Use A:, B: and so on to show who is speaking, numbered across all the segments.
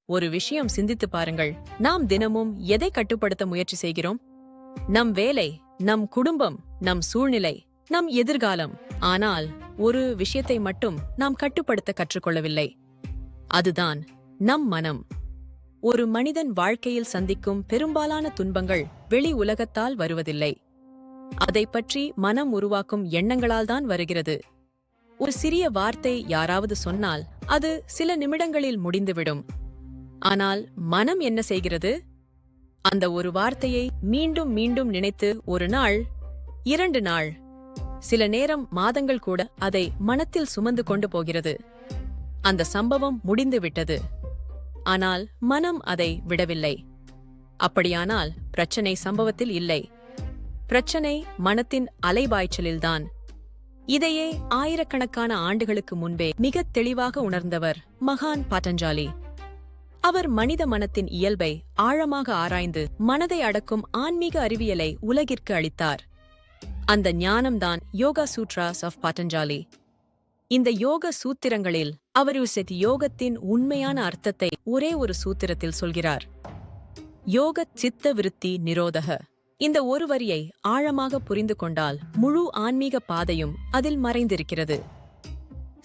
A: ஒரு விஷயம் சிந்தித்து பாருங்கள். நாம் தினமும் எதை கட்டுப்படுத்த முயற்சி செய்கிறோம்? நம் வேலை, நம் குடும்பம், நம் சூழ்நிலை, நம் எதிர்காலம். ஆனால் ஒரு விஷயத்தை மட்டும் நாம் கட்டுப்படுத்த கற்றுக்கொள்ளவில்லை. அதுதான் நம் மனம். ஒரு மனிதன் வாழ்க்கையில் சந்திக்கும் பெரும்பாலான துன்பங்கள் வெளி உலகத்தால் வருவதில்லை. அதை பற்றி மனம் உருவாக்கும் எண்ணங்களால் தான் வருகிறது. ஒரு சிறிய வார்த்தை யாராவது சொன்னால் அது சில நிமிடங்களில் முடிந்துவிடும். ஆனால் மனம் என்ன செய்கிறது? அந்த ஒரு வார்த்தையை மீண்டும் மீண்டும் நினைத்து ஒரு நாள், 2 நாள், சில நேரம் மாதங்கள் கூட அதை மனத்தில் சுமந்து கொண்டு போகிறது. அந்த சம்பவம் முடிந்துவிட்டது. ஆனால் மனம் அதை விடவில்லை. அப்படியானால் பிரச்சனை சம்பவத்தில் இல்லை. பிரச்சனை மனத்தின் அலைபாய்ச்சலில்தான். இதையே ஆயிரக்கணக்கான ஆண்டுகளுக்கு முன்பே மிகத் தெளிவாக உணர்ந்தவர் மகான் பதஞ்சலி. அவர் மனித மனத்தின் இயல்பை ஆழமாக ஆராய்ந்து மனதை அடக்கும் ஆன்மீக அறிவியலை உலகிற்கு அளித்தார். அந்த ஞானம்தான் யோகா சூட்ராஸ் ஆஃப் பதஞ்சலி. இந்த யோக சூத்திரங்களில் அவர் யோகத்தின் உண்மையான அர்த்தத்தை ஒரே ஒரு சூத்திரத்தில் சொல்கிறார். யோக சித்த விருத்தி நிரோதக. இந்த ஒரு வரியை ஆழமாக புரிந்து கொண்டால் முழு ஆன்மீக பாதையும் அதில் மறைந்திருக்கிறது.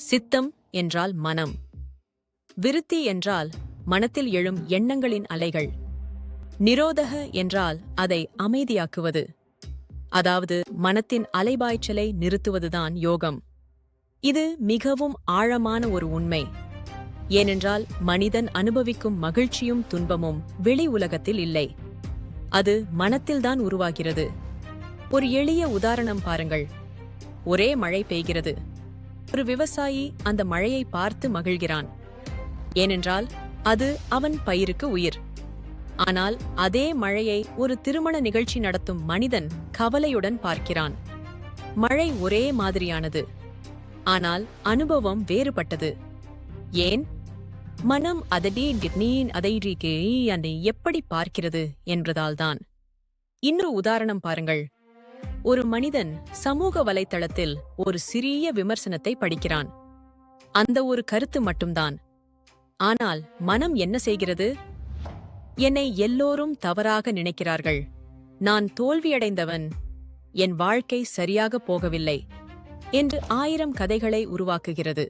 A: சித்தம் என்றால் மனம். விருத்தி என்றால் மனத்தில் எழும் எண்ணங்களின் அலைகள். நிரோதக என்றால் அதை அமைதியாக்குவது. அதாவது மனத்தின் அலைபாய்ச்சலை நிறுத்துவதுதான் யோகம். இது மிகவும் ஆழமான ஒரு உண்மை. ஏனென்றால் மனிதன் அனுபவிக்கும் மகிழ்ச்சியும் துன்பமும் வெளி உலகத்தில் இல்லை. அது மனத்தில்தான் உருவாகிறது. ஒரு எளிய உதாரணம் பாருங்கள். ஒரே மழை பெய்கிறது. ஒரு விவசாயி அந்த மழையை பார்த்து மகிழ்கிறான். ஏனென்றால் அது அவன் பயிருக்கு உயிர். ஆனால் அதே மழையை ஒரு திருமண நிகழ்ச்சி நடத்தும் மனிதன் கவலையுடன் பார்க்கிறான். மழை ஒரே மாதிரியானது. ஆனால் அனுபவம் வேறுபட்டது. ஏன்? மனம் அதை எப்படி பார்க்கிறது என்பதால்தான். இன்னொரு உதாரணம் பாருங்கள். ஒரு மனிதன் சமூக வலைத்தளத்தில் ஒரு சிறிய விமர்சனத்தை படிக்கிறான். அந்த ஒரு கருத்து மட்டும்தான். ஆனால் மனம் என்ன செய்கிறது? என்னை எல்லோரும் தவறாக நினைக்கிறார்கள், நான் தோல்வியடைந்தவன், என் வாழ்க்கை சரியாக போகவில்லை என்று 1000 கதைகளை உருவாக்குகிறது.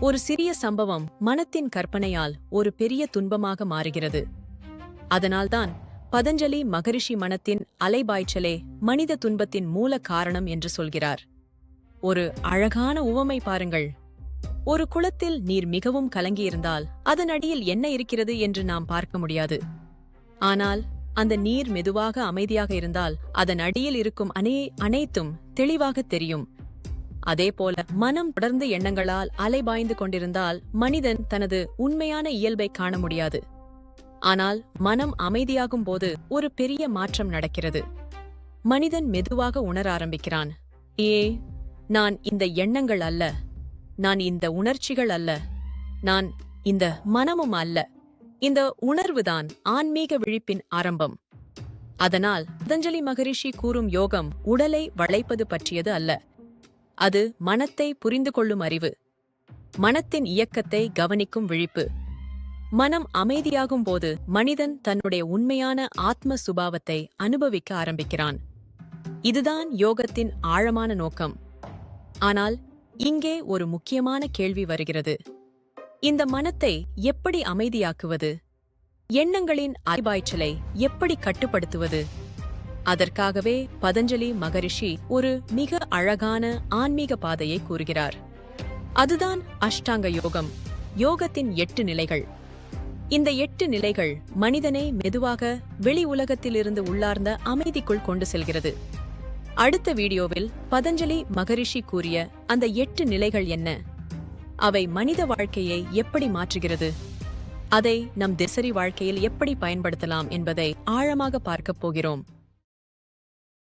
A: ஒரு சிறிய சம்பவம் மனத்தின் கற்பனையால் ஒரு பெரிய துன்பமாக மாறுகிறது. அதனால்தான் பதஞ்சலி மகரிஷி மனத்தின் அலைபாய்ச்சலே மனித துன்பத்தின் மூல காரணம் என்று சொல்கிறார். ஒரு அழகான உவமை பாருங்கள். ஒரு குளத்தில் நீர் மிகவும் கலங்கியிருந்தால் அதன் அடியில் என்ன இருக்கிறது என்று நாம் பார்க்க முடியாது. ஆனால் அந்த நீர் மெதுவாக அமைதியாக இருந்தால் அதன் அடியில் இருக்கும் அனைத்தும் தெளிவாக தெரியும். அதேபோல மனம் தொடர்ந்து எண்ணங்களால் அலைபாய்ந்து கொண்டிருந்தால் மனிதன் தனது உண்மையான இயல்பை காண முடியாது. ஆனால் மனம் அமைதியாகும் போது ஒரு பெரிய மாற்றம் நடக்கிறது. மனிதன் மெதுவாக உணர ஆரம்பிக்கிறான். நான் இந்த எண்ணங்கள் அல்ல, நான் இந்த உணர்ச்சிகள் அல்ல, நான் இந்த மனமும் அல்ல. இந்த உணர்வுதான் ஆன்மீக விழிப்பின் ஆரம்பம். அதனால் பதஞ்சலி மகரிஷி கூறும் யோகம் உடலை வளைப்பது பற்றியது அல்ல. அது மனத்தை புரிந்து கொள்ளும் அறிவு, மனத்தின் இயக்கத்தை கவனிக்கும் விழிப்பு. மனம் அமைதியாகும் போது மனிதன் தன்னுடைய உண்மையான ஆத்ம சுபாவத்தை அனுபவிக்க ஆரம்பிக்கிறான். இதுதான் யோகத்தின் ஆழமான நோக்கம். ஆனால் இங்கே ஒரு முக்கியமான கேள்வி வருகிறது. இந்த மனத்தை எப்படி அமைதியாக்குவது? எண்ணங்களின் அலைபாய்ச்சலை எப்படி கட்டுப்படுத்துவது? அதற்காகவே பதஞ்சலி மகரிஷி ஒரு மிக அழகான ஆன்மீக பாதையை கூறுகிறார். அதுதான் அஷ்டாங்க யோகம், யோகத்தின் 8 நிலைகள். இந்த 8 நிலைகள் மனிதனை மெதுவாக வெளி உலகத்திலிருந்து உள்ளார்ந்த அமைதிக்குள் கொண்டு செல்கிறது. அடுத்த வீடியோவில் பதஞ்சலி மகரிஷி கூறிய அந்த 8 நிலைகள் என்ன? அவை மனித வாழ்க்கையை எப்படி மாற்றுகிறது? அதை நம் தினசரி வாழ்க்கையில் எப்படி பயன்படுத்தலாம் என்பதை ஆழமாக பார்க்கப் போகிறோம்.